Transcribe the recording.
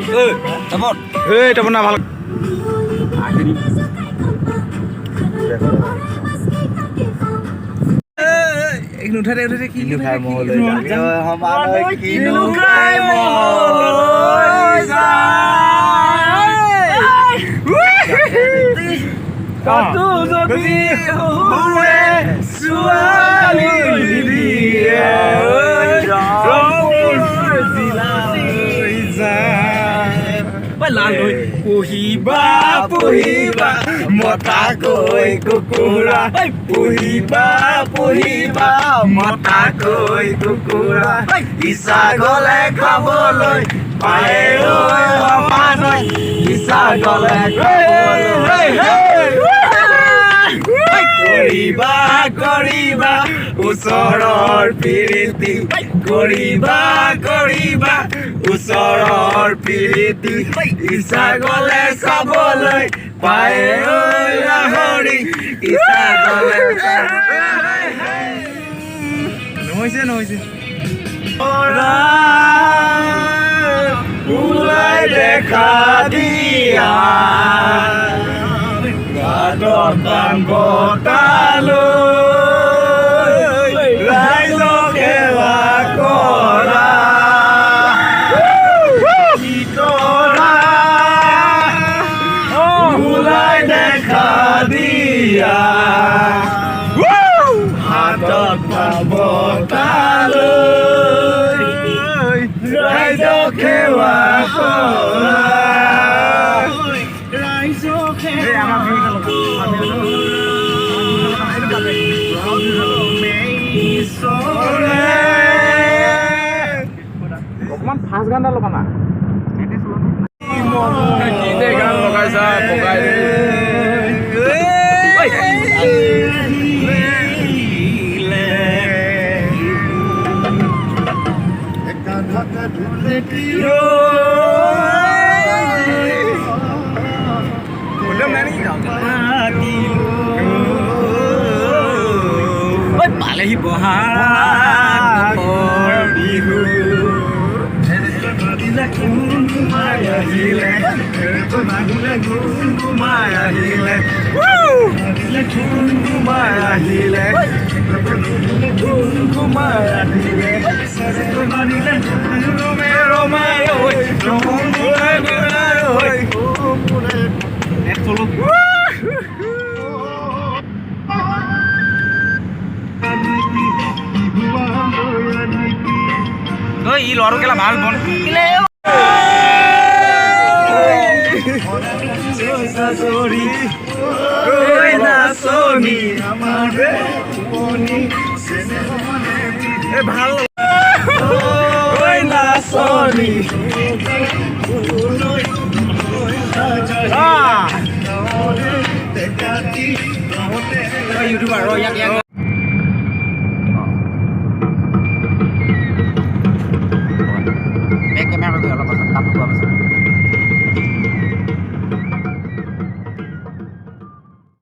তপন তপন না ভালো উঠাতে কি খাই মহল পুহিবা পুহিবা মতা কৈ কুকুৰা পুহিবা পুহিবা মতা কৈ কুকুৰা ইচ্ছা গলে খাবলৈ পায় সমানৈ ইচ্ছা গলে কৰিবা কৰিবা ওচৰৰ প্ৰীতি কৰিবা কৰিবা ওচৰৰ প্ৰীতি ইচ্ছা গলে চাবলৈ পায় গাহৰি ইচ্ছা গলে নহৈছে ওলাই দেখা দিয়া গাঁতকান বতালৈ ৰাইজক সেৱা কৰা ওলাই দেখা দিয়া হাতত বতালৈ ৰাইজক সেৱা কৰা অকমান ফাৰ্ষ্ট গান এটা লগা না গান লগাইছা পকাই পালেহি বহাগ বিহু গুণগুমাই আহিলে গুণগুমাই আহিলে গুণগুমাই আহিলে গুণগুমাই আহিলে ৰমে ৰমাই ই লৰো কেলা ভাল বন ভাল ইউটিউবাৰ